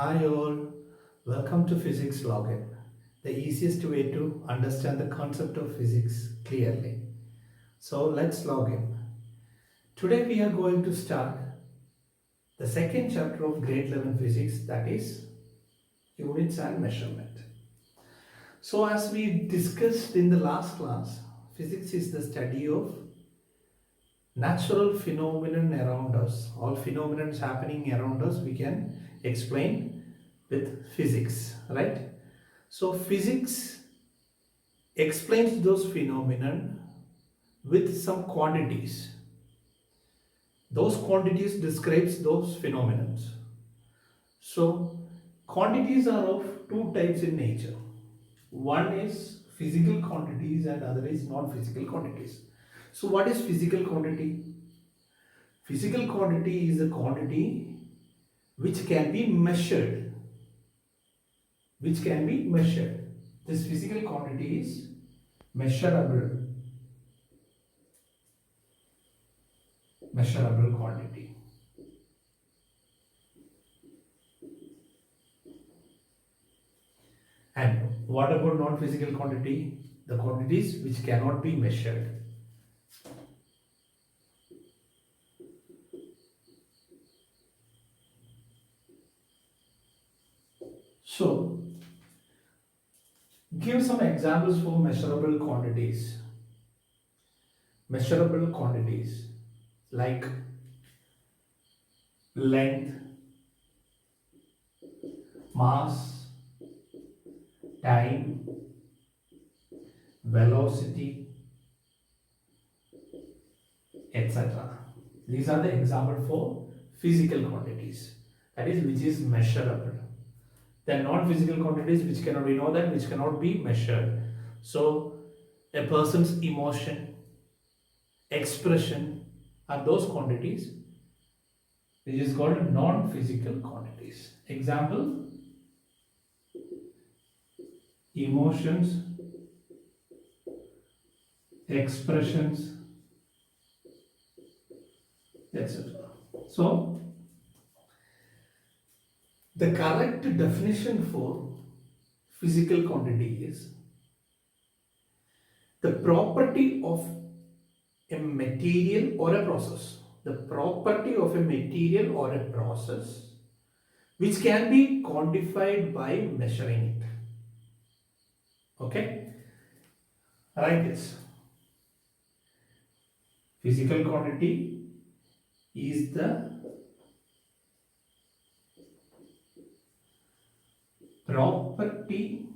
Hi all, welcome to Physics Login, the easiest way to understand the concept of physics clearly. So let's log in. Today we are going to start the second chapter of grade 11 physics, that is units and measurement. So as we discussed in the last class, physics is the study of natural phenomenon around us. All phenomena happening around us we can explain with physics, right? So physics explains those phenomena with some quantities. Those quantities describes those phenomena. So quantities are of two types in nature. One is physical quantities and other is non-physical quantities. So what is physical quantity? Physical quantity is a quantity which can be measured. Which can be measured. This physical quantity is measurable. Measurable quantity. And what about non-physical quantity? The quantities which cannot be measured. So, give some examples for measurable quantities. Measurable quantities like length, mass, time, velocity, etc. These are the examples for physical quantities, that is which is measurable. Then non-physical quantities which cannot, we know that which cannot be measured. So a person's emotion, expression are those quantities which is called non-physical quantities. Example, emotions, expressions, etc. So the correct definition for physical quantity is the property of a material or a process. The property of a material or a process which can be quantified by measuring it. Okay? Write this. Physical quantity is the property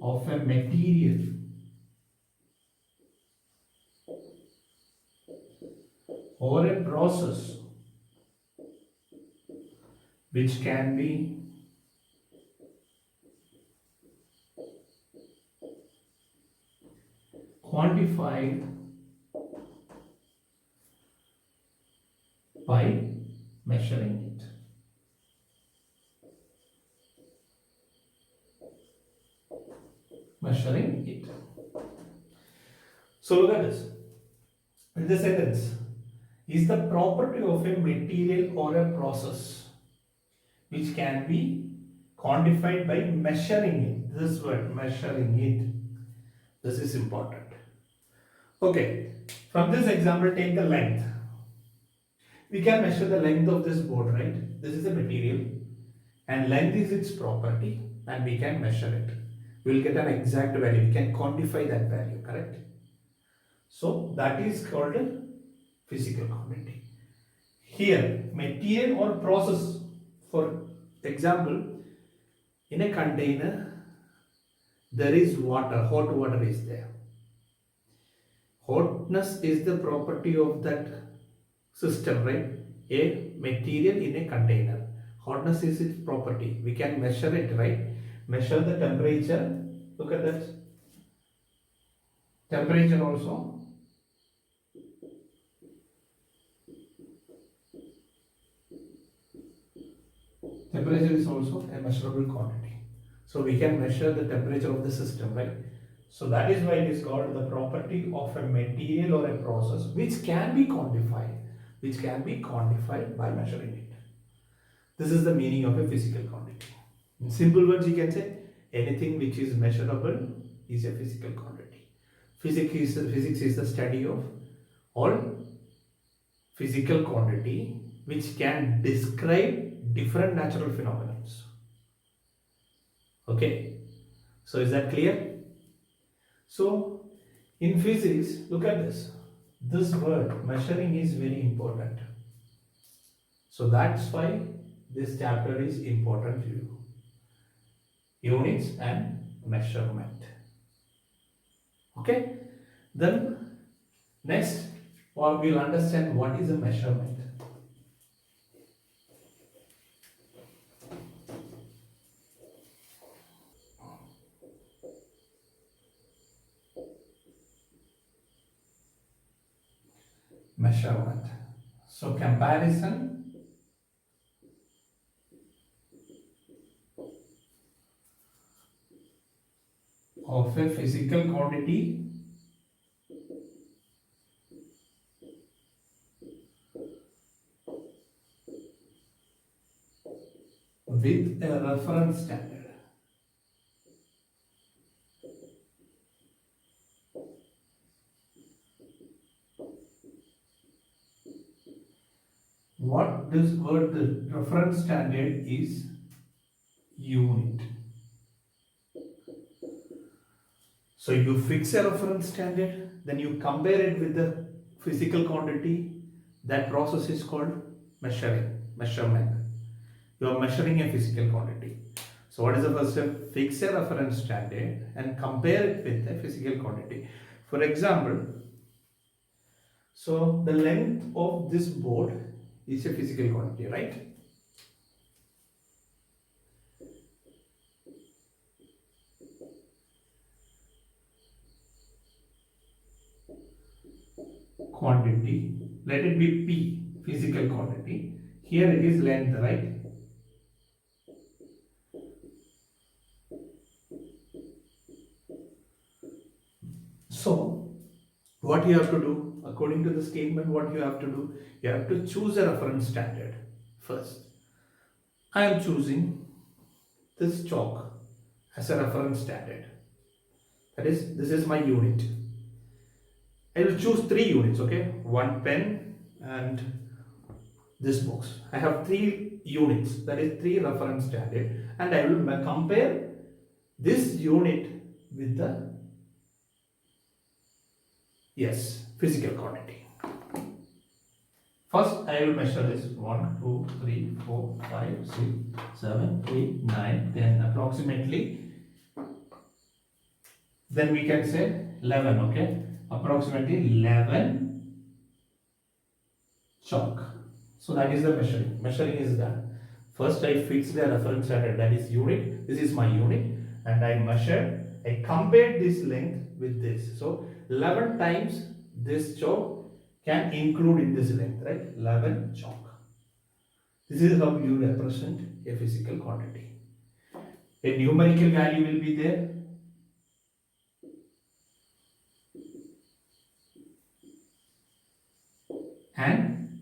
of a material or a process which can be quantified by measuring it. Measuring it. So look at this. In this sentence, is the property of a material or a process which can be quantified by measuring it. This word, measuring it. This is important. Okay, from this example, take the length. We can measure the length of this board, right? This is a material and length is its property and we can measure it. We will get an exact value. We can quantify that value, correct? So that is called a physical quantity. Here, material or process, for example, in a container, there is water, hot water is there. Hotness is the property of that system, right? A material in a container. Hotness is its property. We can measure it, right? Measure the temperature. Look at that. Temperature also. Temperature is also a measurable quantity. So we can measure the temperature of the system, right? So that is why it is called the property of a material or a process which can be quantified which can be quantified by measuring it. This is the meaning of a physical quantity. In simple words, you can say anything which is measurable is a physical quantity. Physics is the study of all physical quantity which can describe different natural phenomena. Okay, so is that clear? So in physics, look at this. This word measuring is very important. So that's why this chapter is important to you. Units and measurement. Okay, then next we'll understand what is a measurement. Measurement. So comparison of a physical quantity with a reference standard. What this word, the reference standard is unit. So you fix a reference standard, then you compare it with the physical quantity. That process is called measurement. You are measuring a physical quantity. So what is the first step? Fix a reference standard and compare it with a physical quantity. For example, so the length of this board is a physical quantity, right? Quantity, let it be P, physical quantity. Here it is length, right? So what you have to do, according to the statement, what you have to do, you have to choose a reference standard first. I am choosing this chalk as a reference standard. That is, this is my unit. I will choose 3 units, okay? One pen and this box. I have 3 units, that is 3 reference standard, and I will compare this unit with the physical quantity. First, I will measure this 1, 2, 3, 4, 5, 6, 7, 8, 9, 10, approximately. Then we can say 11, okay? Approximately 11 chalk. So that is the measuring. Measuring is done. First, I fix the reference standard, that is unit. This is my unit, and I measured. I compared this length with this. So 11 times this chalk can include in this length, right? 11 chalk. This is how you represent a physical quantity. A numerical value will be there. And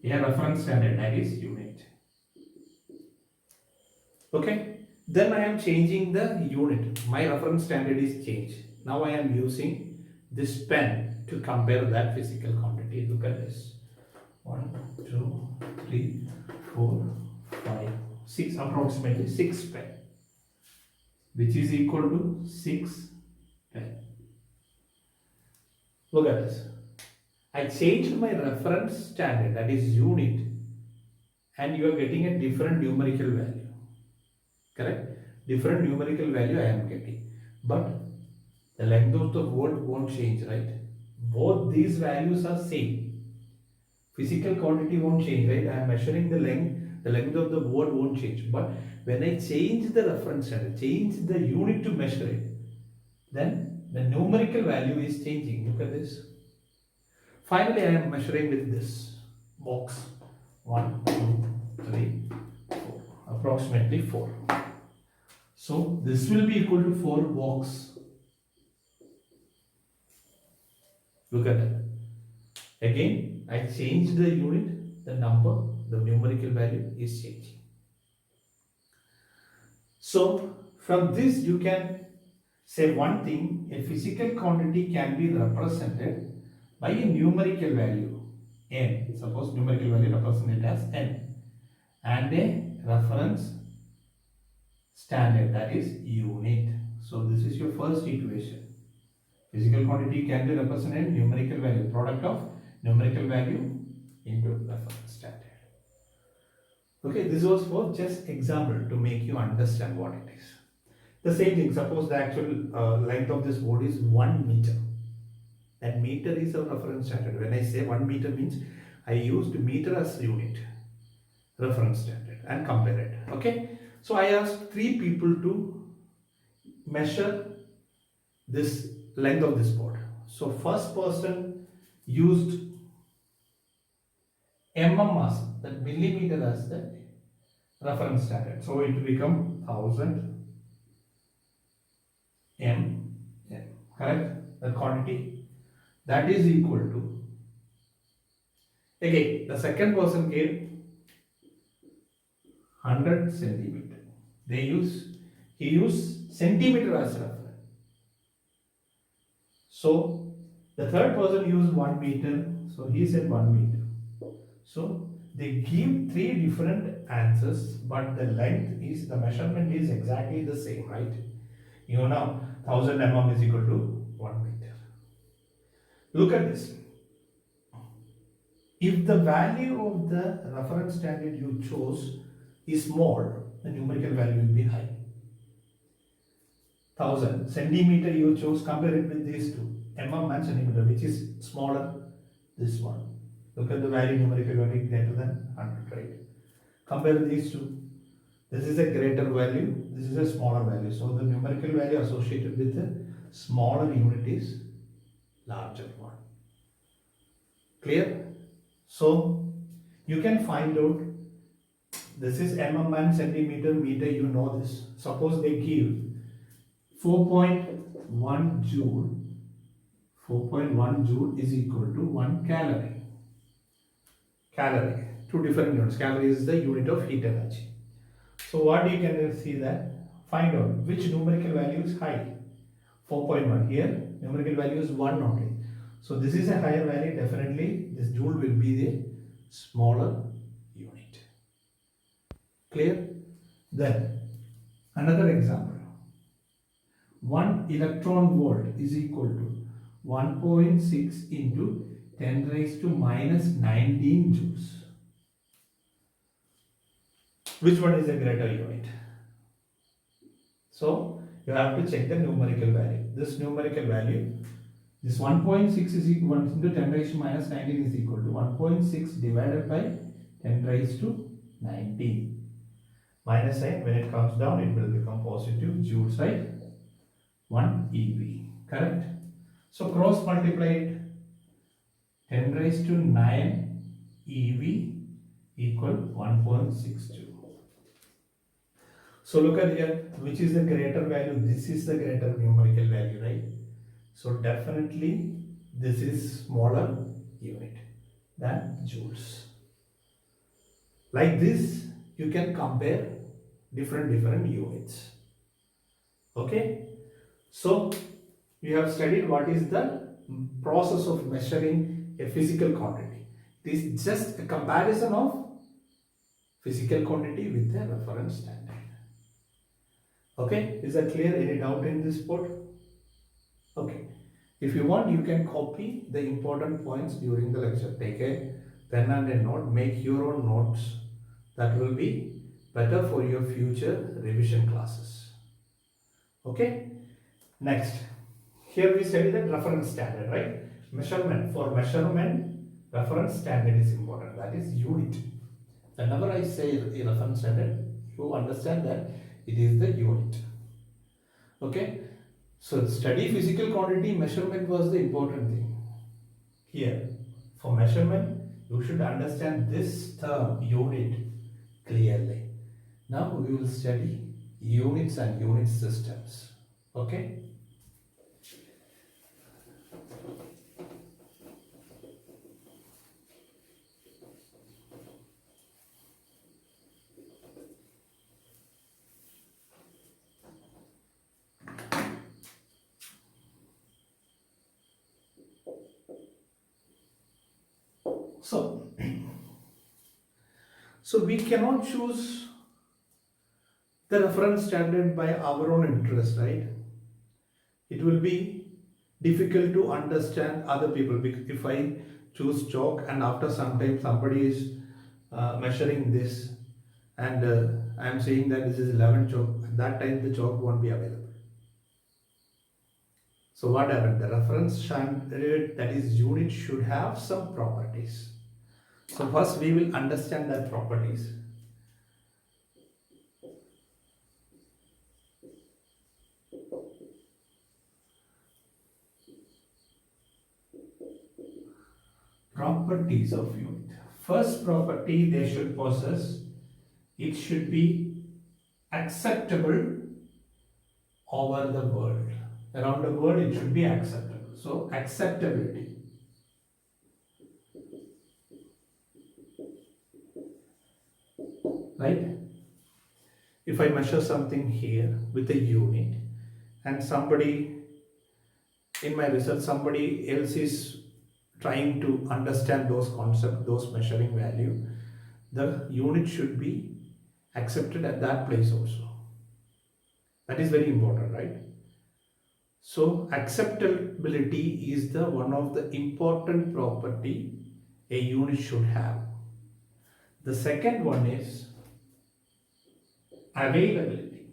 a reference standard, that is unit. Okay. Then I am changing the unit. My reference standard is changed. Now I am using this pen to compare that physical quantity. Look at this. 1, 2, 3, 4, 5, 6, approximately 6 pen, which is equal to 6 pen. Look at this. I changed my reference standard, that is unit, and you are getting a different numerical value. Correct? Different numerical value I am getting. But the length of the word won't change, right? Both these values are same. Physical quantity won't change, right? I am measuring the length of the word won't change. But when I change the reference standard, change the unit to measure it, then the numerical value is changing. Look at this. Finally, I am measuring with this box. 1, 2, 3, 4. Approximately 4. So this will be equal to 4 box. Look at that. Again, I changed the unit, the number, the numerical value is changing. So from this you can say one thing, a physical quantity can be represented by a numerical value n. Suppose numerical value represented as n and a reference standard, that is unit. So this is your first equation. Physical quantity can be represented numerical value, product of numerical value into reference standard. Okay, this was for just example to make you understand what it is. The same thing, suppose the actual length of this board is 1 meter. That meter is a reference standard. When I say 1 meter means I used meter as unit, reference standard, and compare it. Okay, so I asked 3 people to measure this length of this board. So first person used as that millimeter as the reference standard. So it will become 1000 m, correct? The quantity that is equal to, again the second person gave 100 centimeter. He used centimeter as reference. So the third person used 1 meter. So he said 1 meter. So they give 3 different answers, but the length is, the measurement is exactly the same, right? You know 1000 mm is equal to 1 meter. Look at this. If the value of the reference standard you chose is small, the numerical value will be high. 1000 centimeter you chose, compare it with these two, mm and centimeter, which is smaller, this one. Look at the value, numerical value greater than 100, right? Compare these two. This is a greater value, this is a smaller value. So the numerical value associated with the smaller unit is larger one. Clear? So you can find out, this is mm and centimeter, meter, you know this. Suppose they give 4.1 joule. 4.1 joule is equal to 1 calorie. Calorie, 2 different units. Calorie is the unit of heat energy. So what you can see that, find out which numerical value is high. 4.1, here numerical value is 1 only. So this is a higher value, definitely this joule will be the smaller unit. Clear? Then another example. 1 electron volt is equal to 1.6 into 10 raised to minus 19 joules. Which one is a greater unit? So you have to check the numerical value. This numerical value, this 1.6 is equal 1 into 10 raised to minus 19 is equal to 1.6 divided by 10 raised to 19. Minus sign, when it comes down, it will become positive joules, right? 1 EV, correct? So cross multiply it. 10 raised to 9 EV equal 1.62. So look at here, which is the greater value? This is the greater numerical value, right? So definitely this is smaller unit than joules. Like this, you can compare different units. Okay? So we have studied what is the process of measuring a physical quantity. It is just a comparison of physical quantity with a reference standard. Okay, is that clear? Any doubt in this part? Okay, if you want, you can copy the important points during the lecture. Take a pen and a note, make your own notes. That will be better for your future revision classes. Okay, next, here we study the reference standard, right? Measurement. For measurement, reference standard is important, that is unit. Whenever I say a reference standard, you understand that it is the unit. Okay, so study physical quantity, measurement was the important thing. Here, for measurement, you should understand this term unit clearly. Now we will study units and unit systems. Okay. So, so we cannot choose the reference standard by our own interest, right? It will be difficult to understand other people if I choose chalk and after some time somebody is measuring this and I am saying that this is 11 chalk, at that time the chalk won't be available. So what happened? The reference standard, that is unit, should have some properties. So first we will understand that properties. Properties of unit. First property they should possess, it should be acceptable over the world. Around the world it should be acceptable. So acceptability. Right? If I measure something here with a unit and somebody in my research, somebody else is trying to understand those concepts, those measuring value, the unit should be accepted at that place also. That is very important, right? So acceptability is the one of the important property a unit should have. The second one is availability.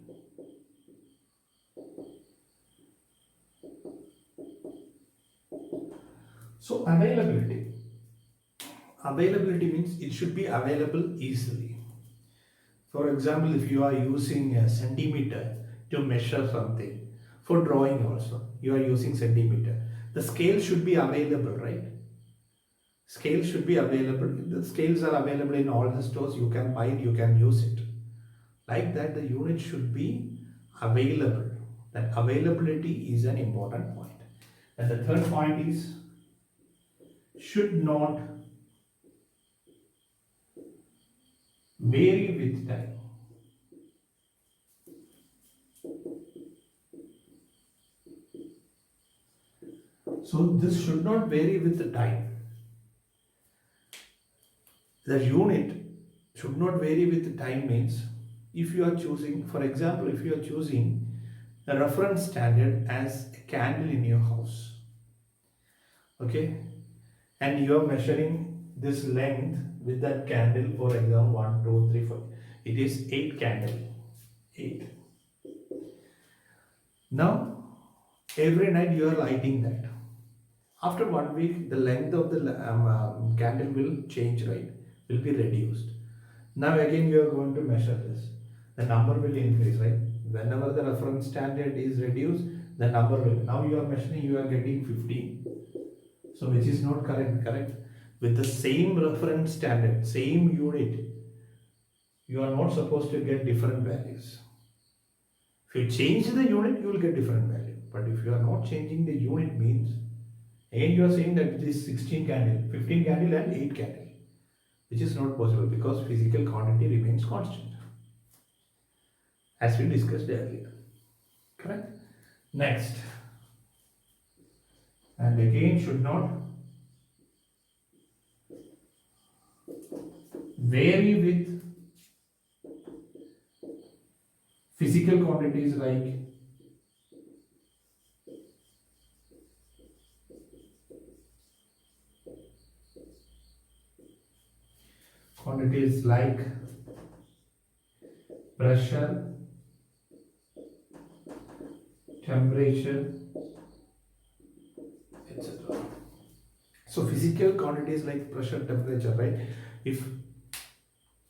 So availability means it should be available easily. For example, if you are using a centimeter to measure something, for drawing also, you are using centimeter. The scale should be available, right? Scale should be available. The scales are available in all the stores. You can buy it, you can use it. Like that, the unit should be available. That availability is an important point. And the third point is should not vary with time. So this should not vary with the time. The unit should not vary with the time means if you are choosing, for example, if you are choosing a reference standard as a candle in your house, okay, and you are measuring this length with that candle, for example, 1, 2, 3, 4, it is 8 candle, 8. Now, every night you are lighting that. After 1 week, the length of the candle will change, right? Will be reduced. Now again you are going to measure this. The number will increase, right? Whenever the reference standard is reduced, the number will. Now you are measuring, you are getting 15. So which is not correct, correct? With the same reference standard, same unit, you are not supposed to get different values. If you change the unit, you will get different value. But if you are not changing the unit means, again you are saying that it is 16 candle, 15 candle and 8 candle, which is not possible because physical quantity remains constant, as we discussed earlier. Correct? Next, and again should not vary with physical quantities like pressure, temperature, etc. So physical quantities like pressure, temperature, right? If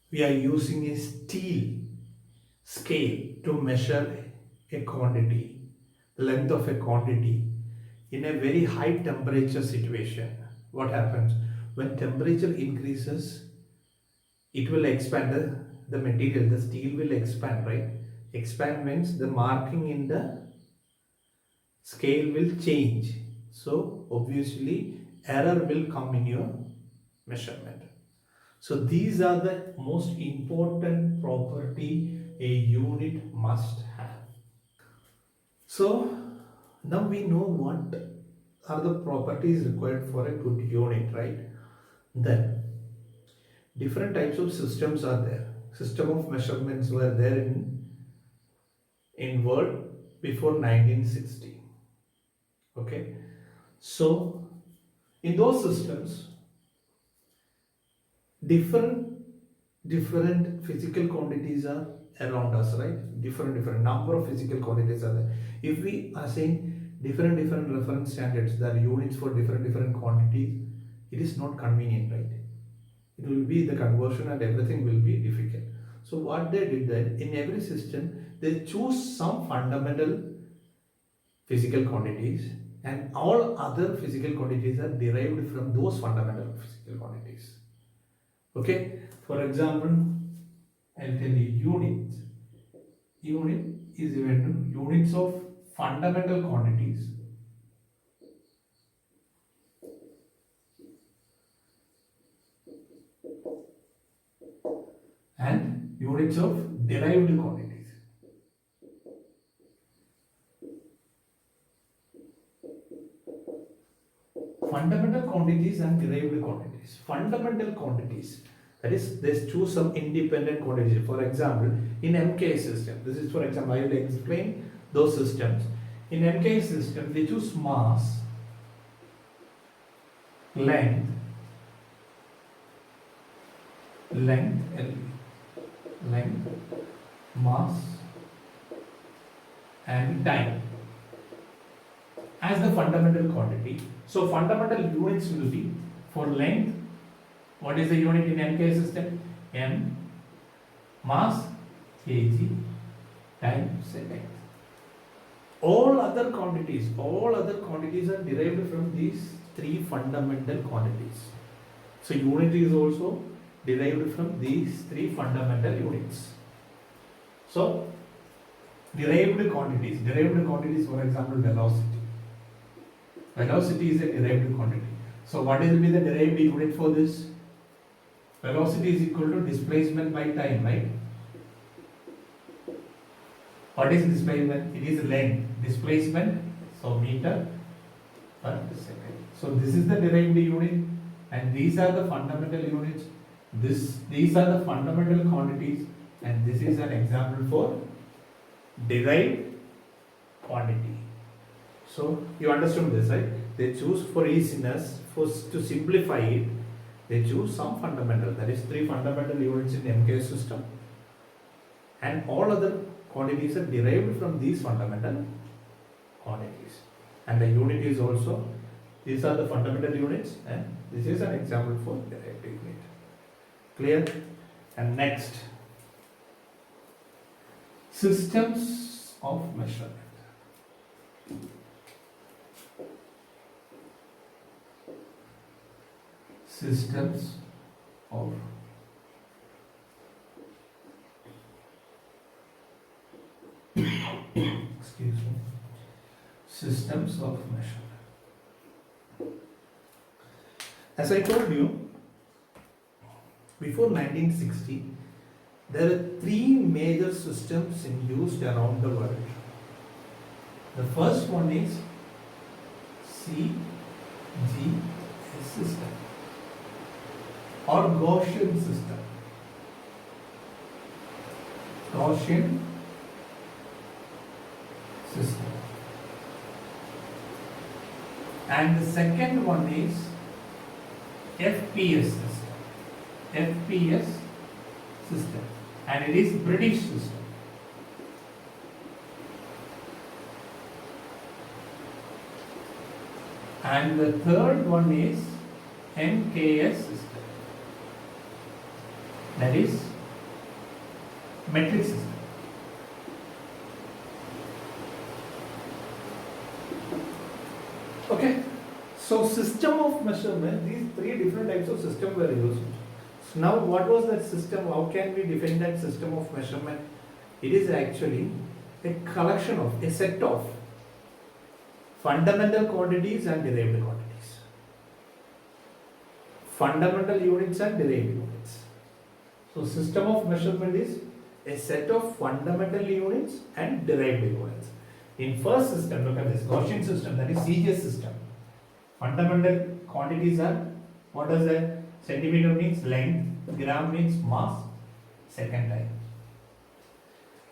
we are using a steel scale to measure a quantity, the length of a quantity in a very high temperature situation, what happens? When temperature increases, it will expand the material, the steel will expand, right? Expand means the marking in the scale will change. So obviously error will come in your measurement. So these are the most important property a unit must have. So now we know what are the properties required for a good unit, right? Then different types of systems are there. System of measurements were there in world before 1960. Okay, so in those systems, different physical quantities are around us, right? Different number of physical quantities are there. If we assign different reference standards, that units for different quantities, it is not convenient, right? It will be the conversion and everything will be difficult. So what they did that in every system they choose some fundamental physical quantities, and all other physical quantities are derived from those fundamental physical quantities. Okay, for example, I'll tell you unit. Unit is equal to units of fundamental quantities and units of derived quantities. Fundamental quantities and derived quantities. Fundamental quantities, that is, they choose some independent quantities. For example, in MK system, this is for example, I will explain those systems. In MK system, they choose mass, length, mass, and time as the fundamental quantity. So fundamental units will be for length. What is the unit in MK system? M, mass, kg, time, second. All other quantities are derived from these three fundamental quantities. So unit is also derived from these three fundamental units. So derived quantities, for example, velocity. Velocity is a derived quantity. So what will be the derived unit for this? Velocity is equal to displacement by time, right? What is displacement? It is length. Displacement, so meter per second. So this is the derived unit, and these are the fundamental units. These are the fundamental quantities, and this is an example for derived quantity. So you understand this, right? They choose for easiness, to simplify it, they choose some fundamental, that is three fundamental units in MK system, and all other quantities are derived from these fundamental quantities. And the unit is also, these are the fundamental units, and this is an example for derived unit. Clear? And next, systems of measurement. Systems of systems of measurement. As I told you, before 1960, there are three major systems in use around the world. The first one is CGS system or Gaussian system. Gaussian system. And the second one is FPS system. FPS system. And it is British system. And the third one is MKS system. That is metric system. Okay. So system of measurement, these three different types of system were used. So now what was that system? How can we define that system of measurement? It is actually a collection of, a set of fundamental quantities and derived quantities. Fundamental units and derived units. So system of measurement is a set of fundamental units and derived units. In first system, look at this Gaussian system, that is CGS system. Fundamental quantities are, what does that? Centimeter means length, gram means mass, second time.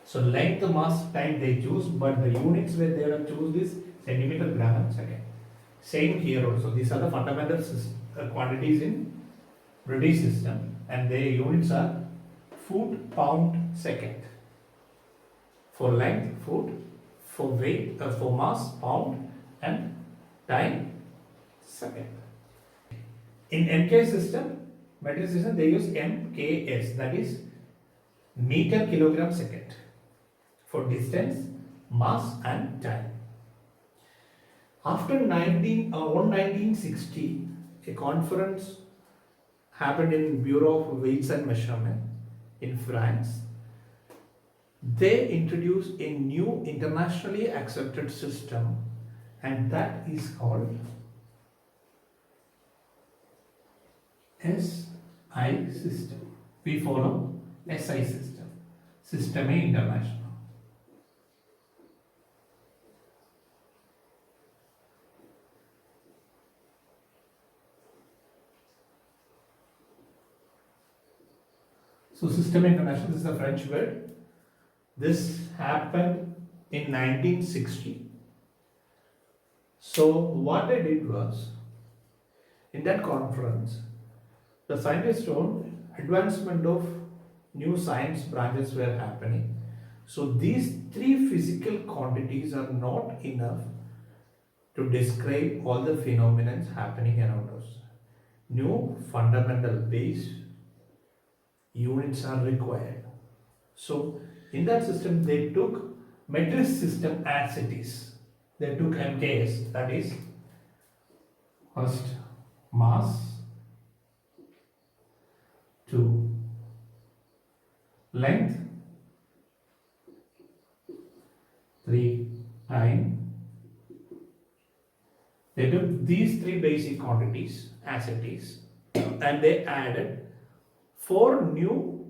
So length, mass, time they choose, but the units where they have choose is centimeter, gram and second. Same here also. These are the fundamental quantities in British system, and their units are foot, pound, second. For length, foot, for weight, for mass, pound, and time, second. In MK system, metric system, they use MKS, that is meter, kilogram, second, for distance, mass, and time. After 1960, a conference happened in Bureau of Weights and Measurement in France. They introduced a new internationally accepted system, and that is called SI system. We follow SI system, Systeme International. So Systeme International, this is a French word. This happened in 1960. So what they did was, in that conference, the scientists told advancement of new science branches were happening. So these three physical quantities are not enough to describe all the phenomena happening around us. New fundamental base units are required. So in that system they took metric system as it is. They took MKS, that is first mass, 2 length, 3 time. They took these three basic quantities as it is, and they added 4 new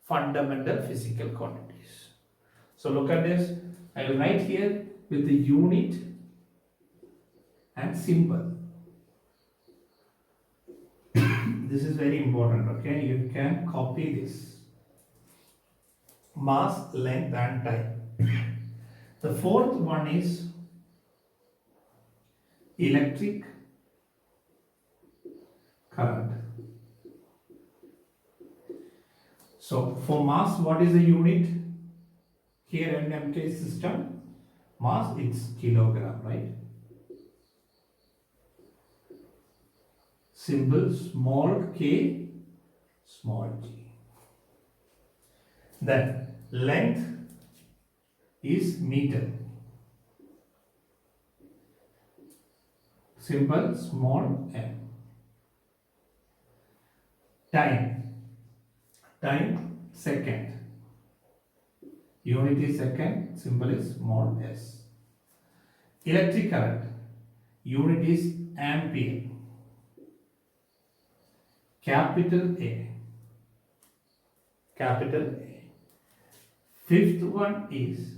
fundamental physical quantities. So look at this. I will write here with the unit and symbol. This is very important, okay? You can copy this. Mass, length and time. The fourth one is electric current. So for mass, what is the unit? Here in MK system, mass it's kilogram, right? Symbol small k, small g. Then length is meter. Symbol small m. Time second. Unit is second, symbol is small s. Electric current, unit is ampere. Capital A. Fifth one is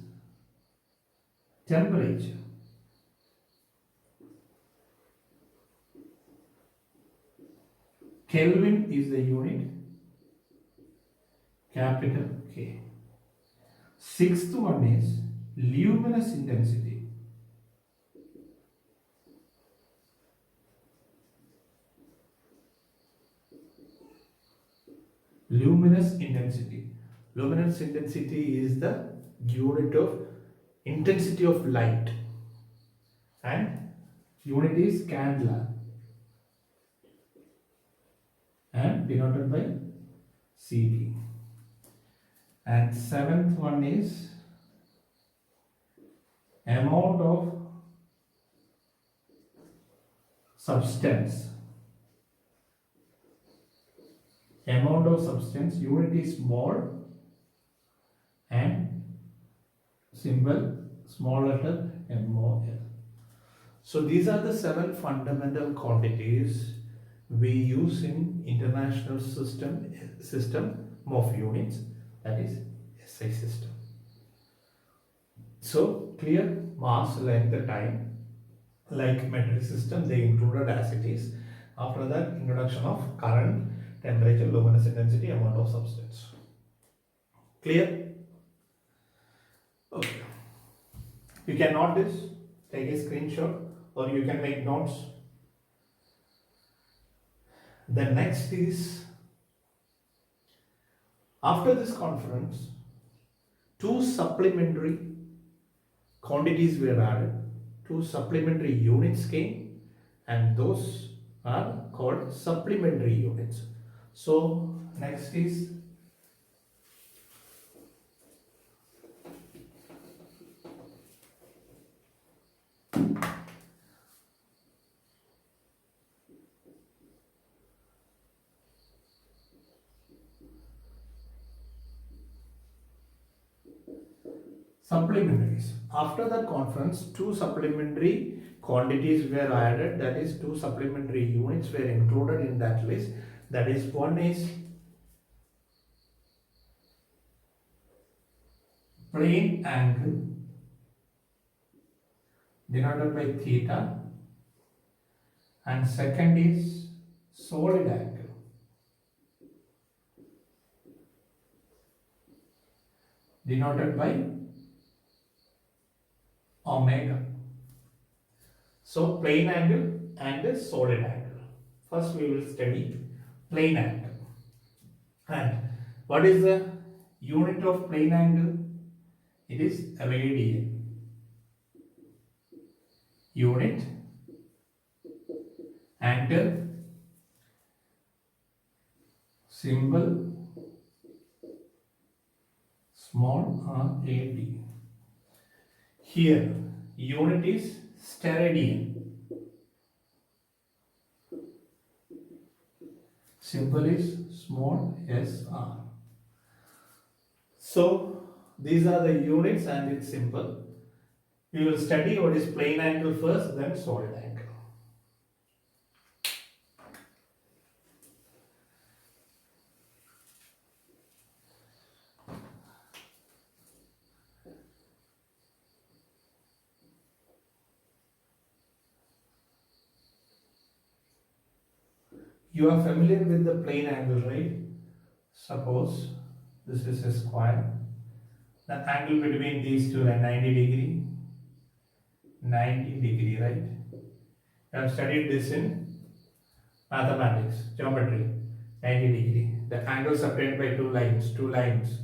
temperature. Kelvin is the unit, capital K. Sixth one is luminous intensity. Luminous intensity. Luminous intensity is the unit of intensity of light, and unit is candela and denoted by CD. And seventh one is amount of substance. Amount of substance, unit is mole and symbol small letter MOL. So these are the 7 fundamental quantities we use in international system of units, that is SI system. So clear, mass, length, time. Like metric system, they included as it is. After that, introduction of current temperature, luminous intensity, amount of substance. Clear? Okay. You can note this, take a screenshot, or you can make notes. The next is, after this conference, 2 supplementary quantities were added, 2 supplementary units came, and those are called supplementary units. So next is supplementaries. After the conference, 2 supplementary quantities were added, that is 2 supplementary units were included in that list. That is, one is plane angle denoted by theta, and second is solid angle denoted by omega. So plane angle and solid angle. First we will study plane angle. And what is the unit of plane angle? It is radian. Unit angle symbol small rad. Here unit is steradian. Symbol is small sr. So these are the units and its symbol. We will study what is plane angle first, then solid angle. You are familiar with the plane angle, right? Suppose this is a square. The angle between these two are 90 degree. 90 degree, right? You have studied this in mathematics, geometry. 90 degree. The angle separated by two lines.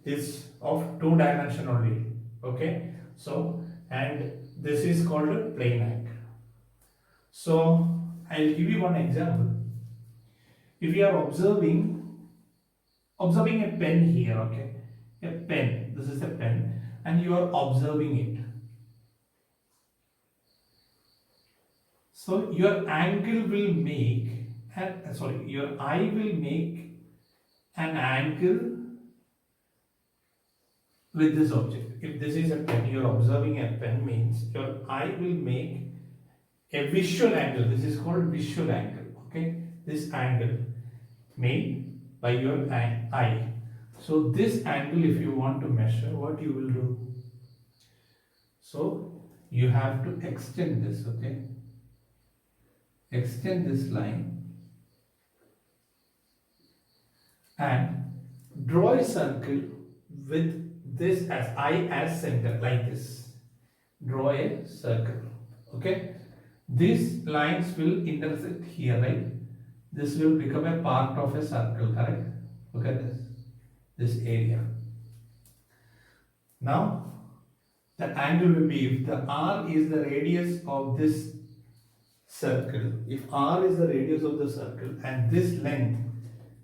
This of 2 dimension only. Okay? So, and this is called a plane angle. So, I'll give you one example. If you are observing a pen here, okay, a pen, this is a pen, and you are observing it. So your angle will make, your eye will make an angle with this object. If this is a pen, you are observing a pen, means your eye will make a visual angle. This is called visual angle, okay, this angle made by your eye. So this angle, if you want to measure, what you will do? So you have to extend this, okay? Extend this line and draw a circle with this as eye as center, like this. Draw a circle, okay? These lines will intersect here, right? This will become a part of a circle, correct? Look at this area. Now, the angle will be, if the r is the radius of this circle, if r is the radius of the circle and this length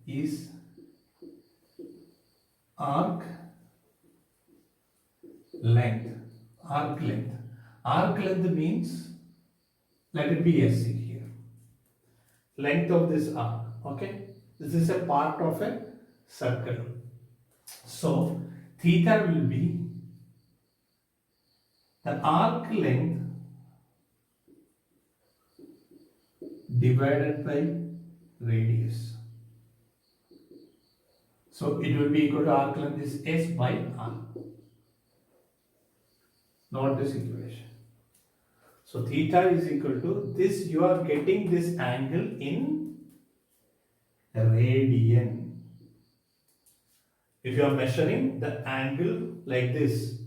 is arc length, arc means, let it be SC here, length of this arc, okay? This is a part of a circle. So, theta will be the arc length divided by radius. So it will be equal to arc length is S by R. Note this equation. So theta is equal to this, you are getting this angle in radian. If you are measuring the angle like this,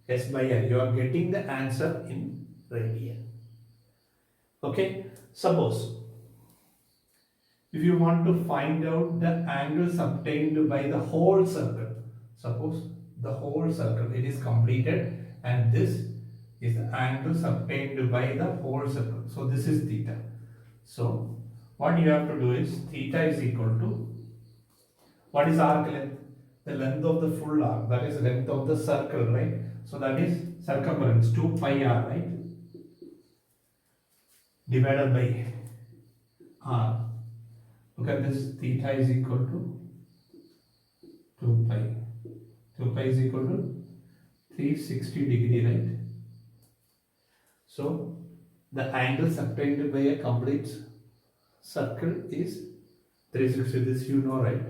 S by L, you are getting the answer in radian. Okay, suppose if you want to find out the angles obtained by the whole circle, suppose the whole circle it is completed and this is the angles obtained by the whole circle. So this is theta. So what you have to do is theta is equal to, what is arc length? The length of the full arc, that is length of the circle, right? So that is circumference 2 pi r, right? Divided by r. Look at this, theta is equal to 2 pi. 2 pi is equal to 360 degree, right? So the angle obtained by a complete circle is 360. This you know, right?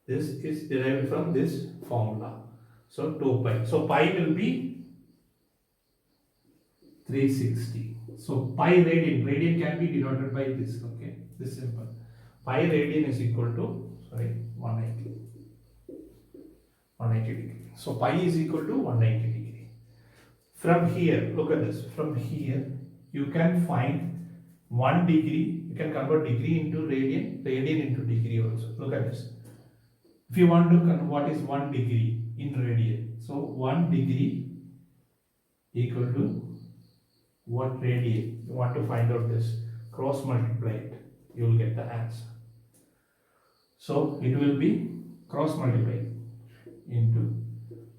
This is derived from this formula. So 2 pi. So pi will be 360. So pi radian. Radian can be denoted by this. Okay, this simple. Pi radian is equal to 180. 180 degree. So pi is equal to 190 degree. From here, look at this. From here, you can find 1 degree. You can convert degree into radian, radian into degree also. Look at this. If you want to convert what is 1 degree in radian, so 1 degree equal to what radian? You want to find out this, cross multiply it, you will get the answer. So it will be cross multiply into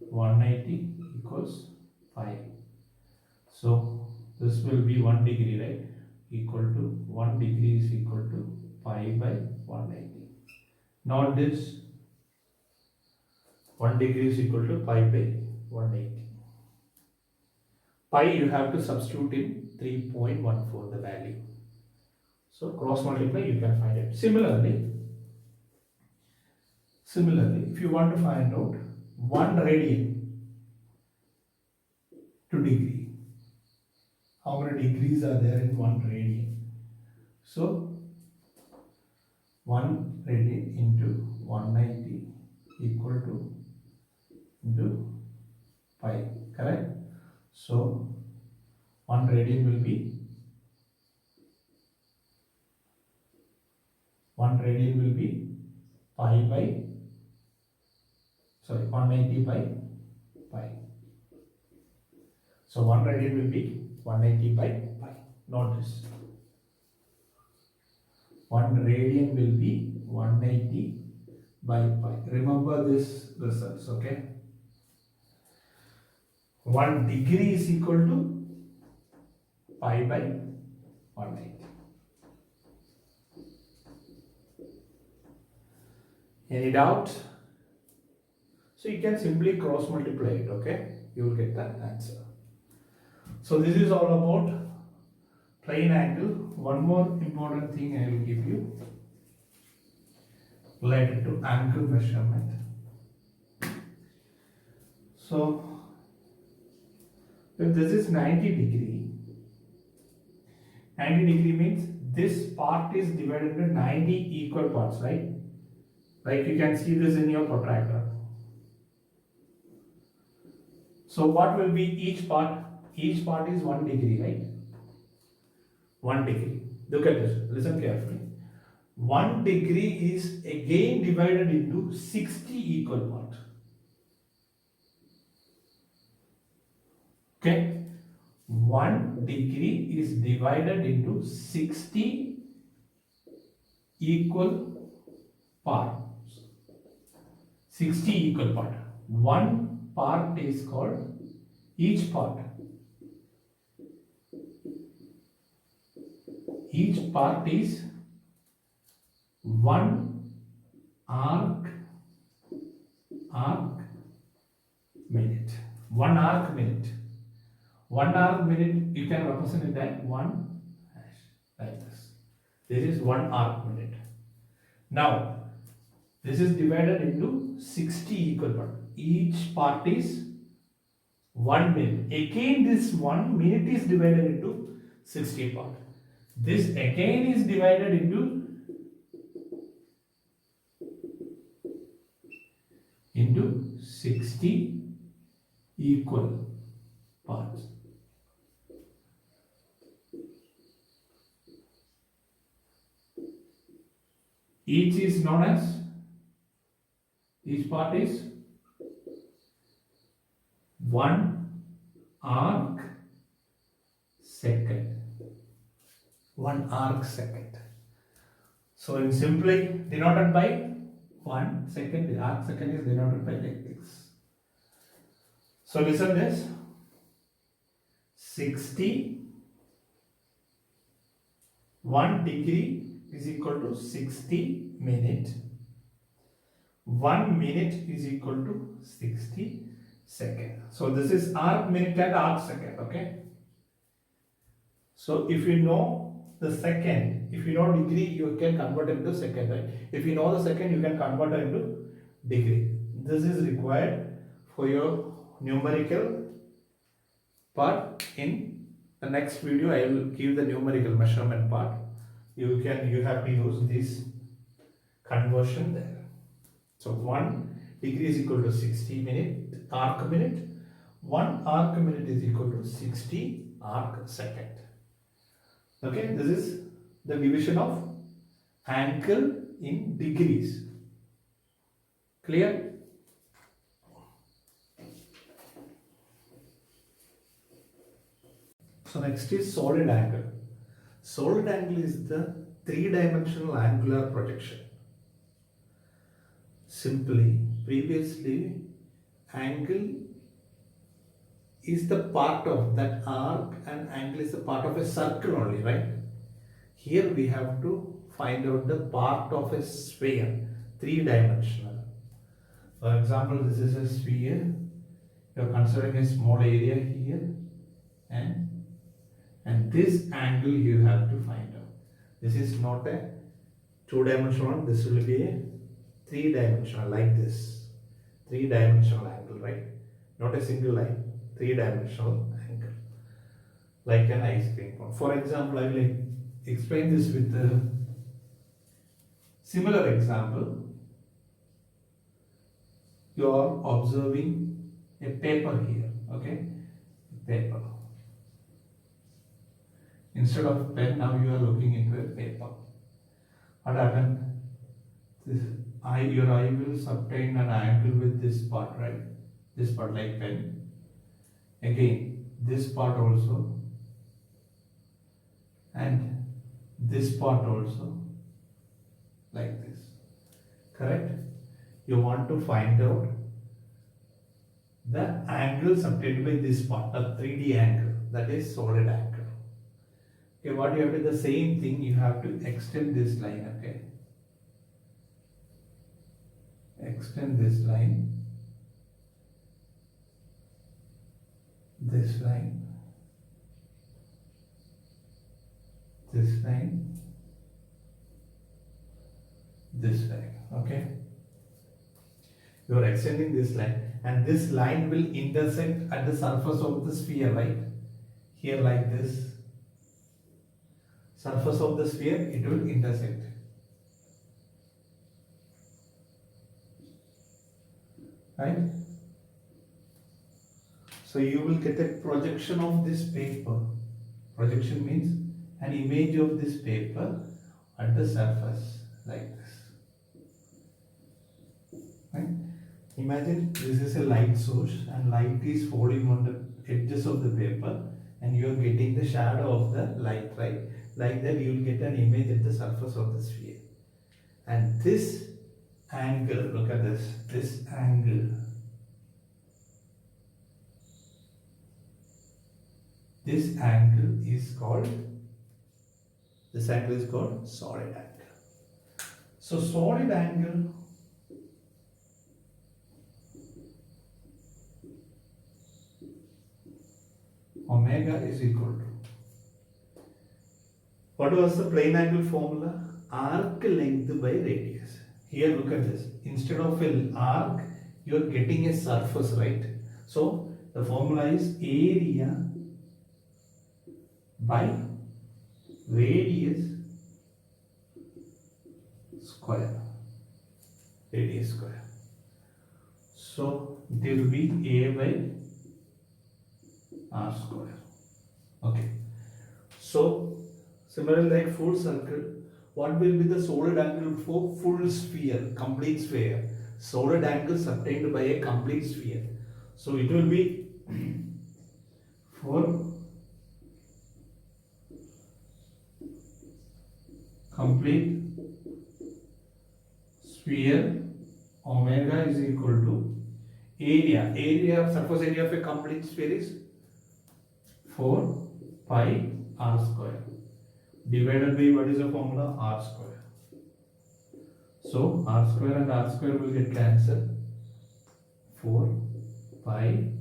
180 equals 5. So this will be 1 degree, right? Equal to 1 degree is equal to pi by 180. Not this. 1 degree is equal to pi by 180. Pi you have to substitute in 3.14 the value. So cross multiply you can find it. Similarly, if you want to find out 1 radian to degree, how many degrees are there in 1 radian? So 1 radian into 190 equal to into pi, correct? So 1 radian will be 180 by pi. So 1 radian will be 180 by pi. Note this. 1 radian will be 180 by pi. Remember this results, okay? 1 degree is equal to pi by 180. Any doubt? So you can simply cross multiply it, okay? You will get the answer. So this is all about plane angle. One more important thing I will give you related to angle measurement. So if this is 90 degree, 90 degree means this part is divided into 90 equal parts, right? Like you can see this in your protractor. So what will be each part? Each part is 1 degree, right? 1 degree. Look at this. Listen carefully. 1 degree is again divided into 60 equal parts. Okay? 1 degree is divided into 60 equal parts. 60 equal parts. One part is called each part. Each part is 1 arc minute. 1 arc minute. 1 arc minute you can represent it as 1 like this. This is 1 arc minute. Now this is divided into 60 equal parts. Each part is 1 minute. Again this 1 minute is divided into 60 parts. This again is divided into 60 equal parts. Each part is 1 arc second. 1 arc second. So in simply denoted by 1 second, the arc second is denoted by like this. So listen this, 60, 1 degree is equal to 60 minutes. 1 minute is equal to 60 second. So this is arc minute and arc second, okay? So if you know the second, if you know degree, you can convert it into second, right? If you know the second, you can convert it into degree. This is required for your numerical part. In the next video, I will give the numerical measurement part. You have to use this conversion there. So 1 degree is equal to 60 arc minute. 1 arc minute is equal to 60 arc second. Okay, this is the division of angle in degrees. Clear? So next is solid angle. Solid angle is the three-dimensional angular projection. Simply, previously, angle is the part of that arc and angle is the part of a circle only, right? Here we have to find out the part of a sphere, three-dimensional. For example, this is a sphere. You are considering a small area here, and this angle you have to find out. This is not a two-dimensional. This will be a three-dimensional, like this. Three-dimensional angle, right? Not a single line. Three-dimensional angle, like an ice cream cone. For example, I will explain this with a similar example. You are observing a paper here, okay? Paper. Instead of pen, now you are looking into a paper. What happened? Your eye will subtend an angle with this part, right? This part, like pen. Again, this part also, and this part also, like this. Correct? You want to find out the angle subtended by this part, the 3D angle, that is solid angle. Okay, what you have to do, the same thing, you have to extend this line, okay? Extend this line. This line, this line, this line, okay? You are extending this line, and this line will intersect at the surface of the sphere, right? Here, like this. Surface of the sphere, it will intersect. Right? So you will get a projection of this paper. Projection means an image of this paper at the surface, like this. Right? Imagine this is a light source and light is falling on the edges of the paper and you are getting the shadow of the light, right? Like that you will get an image at the surface of the sphere. And this angle, look at this angle. This angle is called solid angle. So solid angle omega is equal to, what was the plane angle formula? Arc length by radius. Here look at this. Instead of an arc, you are getting a surface, right? So the formula is area by radius square. Radius square. So there will be A by R square. Okay. So similarly, like full circle, what will be the solid angle for full sphere, complete sphere? Solid angles obtained by a complete sphere. So it will be for complete sphere, omega is equal to area, surface area of a complete sphere is 4 pi r square divided by what is the formula? R square. So r square and r square will get cancelled. 4 pi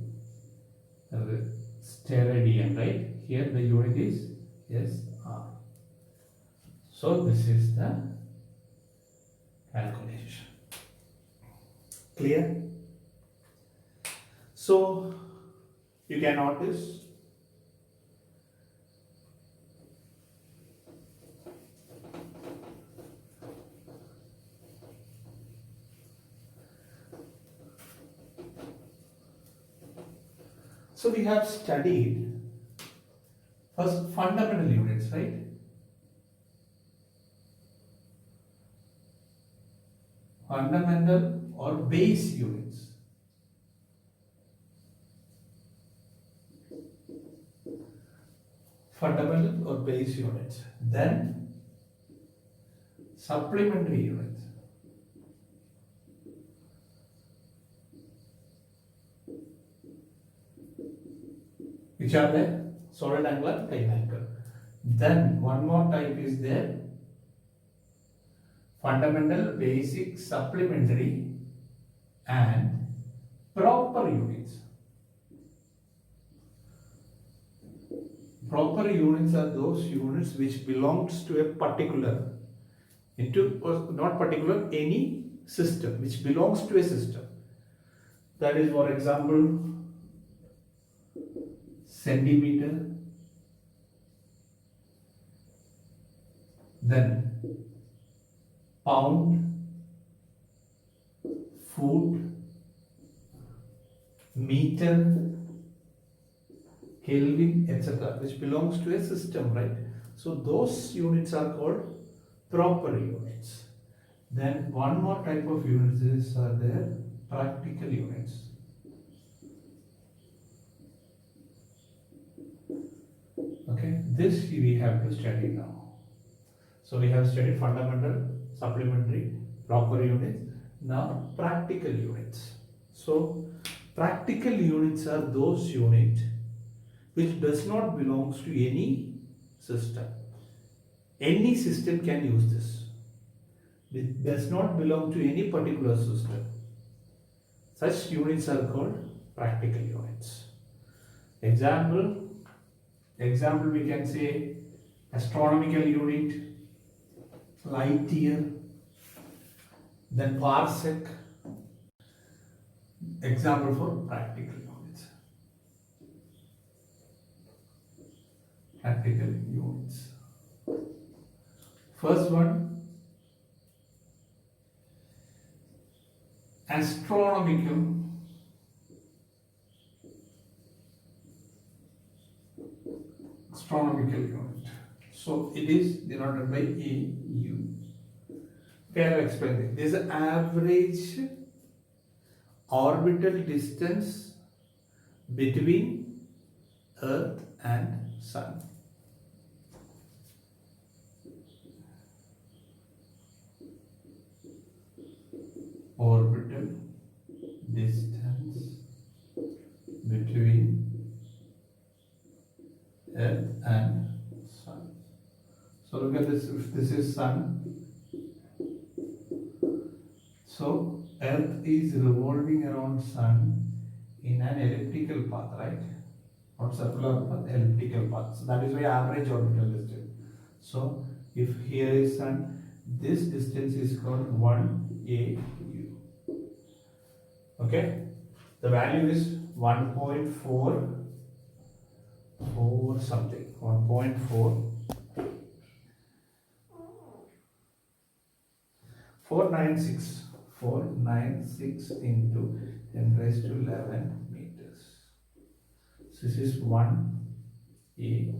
steradian, right? Here the unit is SR. So this is the calculation. Clear? So you can notice so we have studied first fundamental units, right? Fundamental or base units. Fundamental or base units. Then supplementary units. Which are the solid angle and plane angle. Then one more type is there, fundamental, basic, supplementary and proper units. Proper units are those units which belongs to a particular, not particular, any system, which belongs to a system. That is, for example, centimeter, then pound, foot, meter, Kelvin, etc., which belongs to a system, right? So those units are called proper units. Then one more type of units are there, practical units. Okay, this we have to study now. So we have studied fundamental, supplementary, proper units. Now practical units. So practical units are those units which does not belongs to any system. Any system can use this. It does not belong to any particular system. Such units are called practical units. Example we can say astronomical unit, light year, then par-sec. Example for practical units. Practical units. First one, astronomical unit. So it is denoted by AU. Okay, I will explain this. This is the average orbital distance between Earth and Sun. Orbital distance between Earth and Sun. So look at this, if this is Sun, so Earth is revolving around Sun in an elliptical path, right? Not circular path, elliptical path. So that is why average orbital distance. So if here is Sun, this distance is called 1 AU. Okay? The value is 1.4 something, 1.4 496 496 into 10 raised to 11 meters. So this is 1 AU.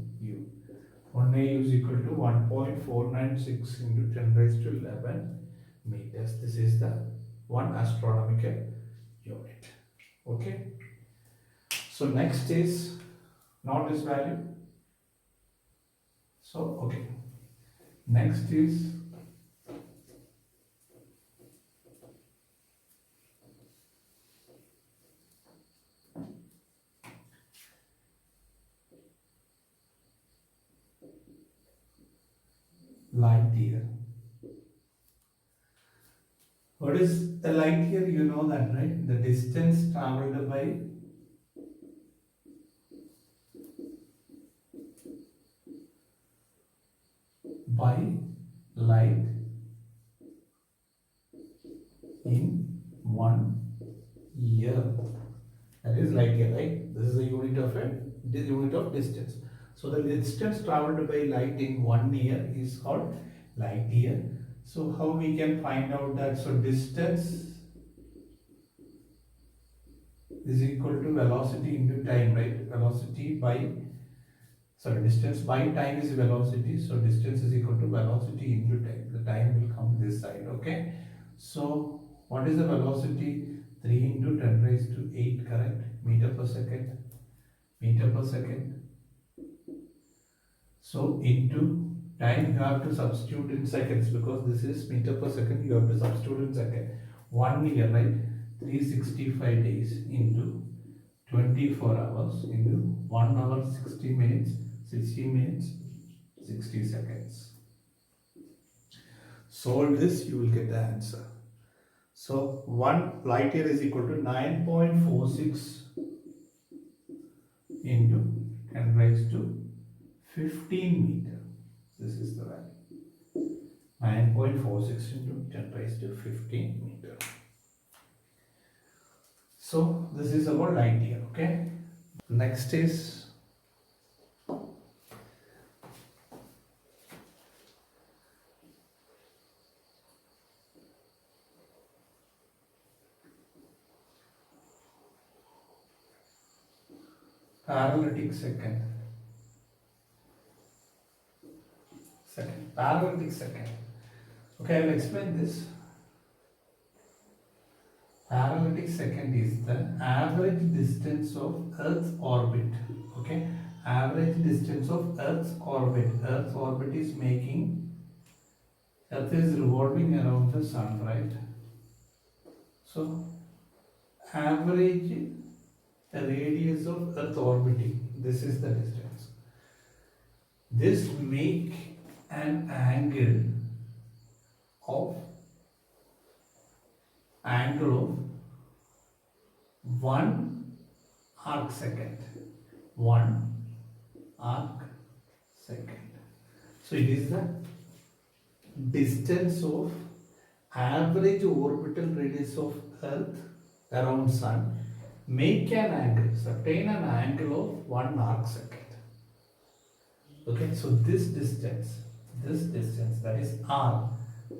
1 AU is equal to 1.496 into 10 raised to 11 meters. This is the one astronomical unit. Okay. So next is not this value. So okay. Next is light year. What is a light year? You know that, right? The distance traveled by light in 1 year. That is light year, right? This is a unit of distance. So the distance traveled by light in 1 year is called light year. So how we can find out that? So distance is equal to velocity into time, right? Distance by time is velocity. So distance is equal to velocity into time. The time will come this side, okay? So what is the velocity? 3 into 10 raised to 8, correct? Meter per second. Meter per second. So into time you have to substitute in seconds, because this is meter per second, you have to substitute in second. 1 year, right? 365 days into 24 hours into 1 hour 60 minutes, 60 seconds. Solve this, you will get the answer. So 1 light year is equal to 9.46 into 10 raised to 15 meter. This is the value. 9.46 into 10 raised to 15 meter. So this is about light year, okay? Next is parallaxic second. Parallaxic second. Okay, I will explain this. Parallaxic second is the average distance of Earth's orbit. Okay, average distance of Earth's orbit. Earth's orbit is Earth is revolving around the sun, right? So, average radius of Earth orbiting. This is the distance. This make an angle of 1 arc second. 1 arc second. So it is the distance of average orbital radius of Earth around Sun. Make an angle, obtain an angle of 1 arc second. Okay, so this distance, that is r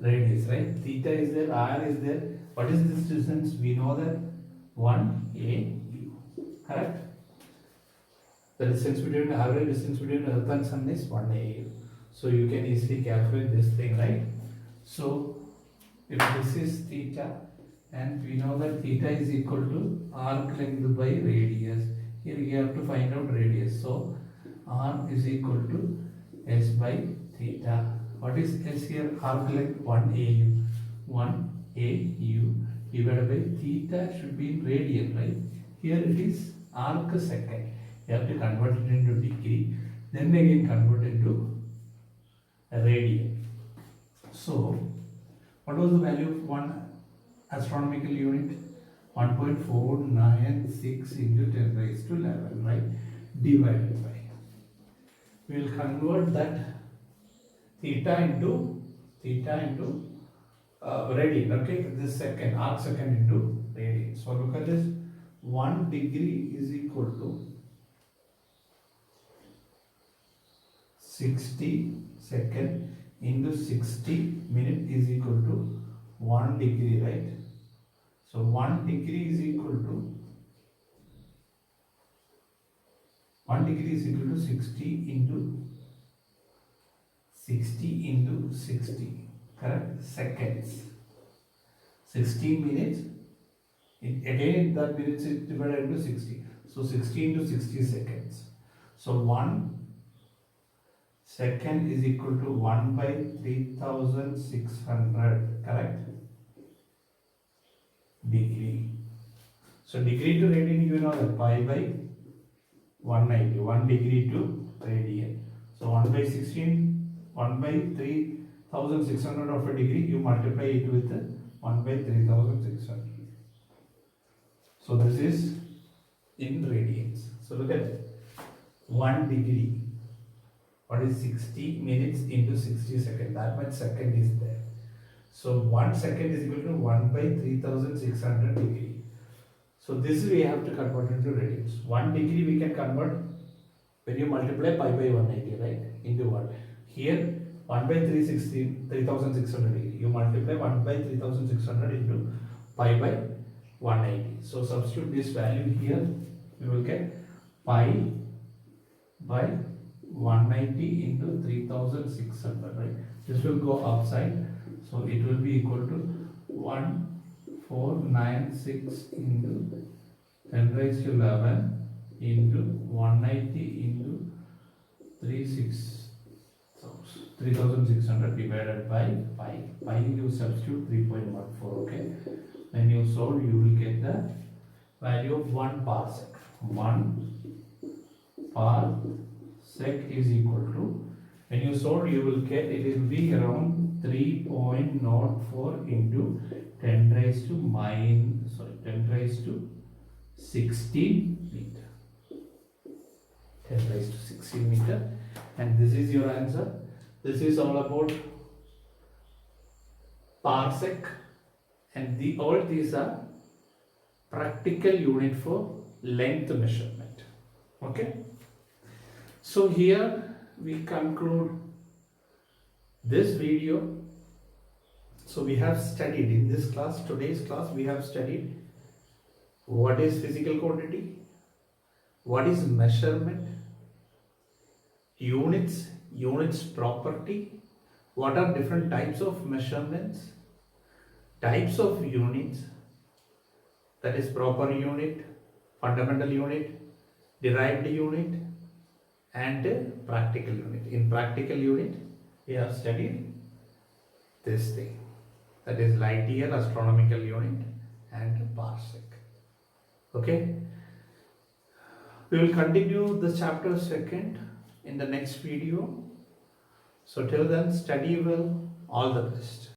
radius, right? Theta is there, r is there. What is this distance? We know that 1 AU, correct? The distance between average distance between Earth and Sun is 1 AU. So you can easily calculate this thing, right? So if this is theta, and we know that theta is equal to arc length by radius. Here we have to find out radius. So r is equal to s by theta. What is s here? Arc length 1 AU. 1 AU divided by theta should be in radian, right? Here it is arc second. You have to convert it into degree, then again convert it into radian. So, what was the value of one astronomical unit? 1.496 into 10 raised to 11, right? Divided by. We will convert that theta into radian, okay? This second, arc second into radian. So, look at this. 1 degree is equal to 60 second into 60 minute is equal to 1 degree, right? So 1 degree is equal to 60 into 60, correct? Seconds. 16 minutes. Again that minutes is divided into 60. So 60 into 60 seconds. So 1 second is equal to 1 by 3600, correct? Degree. So degree to radian, you know that pi by 190, 1 degree to radian. So 1 by 16, 1 by 3600 of a degree, you multiply it with 1 by 3600. So this is in radians. So look at 1 degree. What is 60 minutes into 60 seconds? That much second is there. So 1 second is equal to 1 by 3600 degree. So this we have to convert into radians. 1 degree we can convert when you multiply pi by 180, right? Into what? Here 1 by 3600 degree. You multiply 1 by 3600 into pi by 180. So substitute this value here. We will get pi by 190 into 3600, right? This will go outside. So it will be equal to 1496 into 10 raised to 11 into 190 into 3600 divided by pi. Pi you substitute 3.14, okay? When you solve, you will get the value of 1 parsec. 1 parsec is equal to, when you solve, you will get, it will be around 3.04 into 10 raised to 16 meter. 10 raised to 16 meter. And this is your answer. This is all about parsec, and all these are practical unit for length measurement. Okay. So here we conclude this video. So we have studied in this class, today's class, we have studied what is physical quantity, what is measurement, units property, what are different types of measurements, types of units, that is proper unit, fundamental unit, derived unit, and practical unit. In practical unit, we have studied this thing, that is light year, astronomical unit, and parsec. Okay, we will continue the chapter 2 in the next video. So till then, study well. All the best.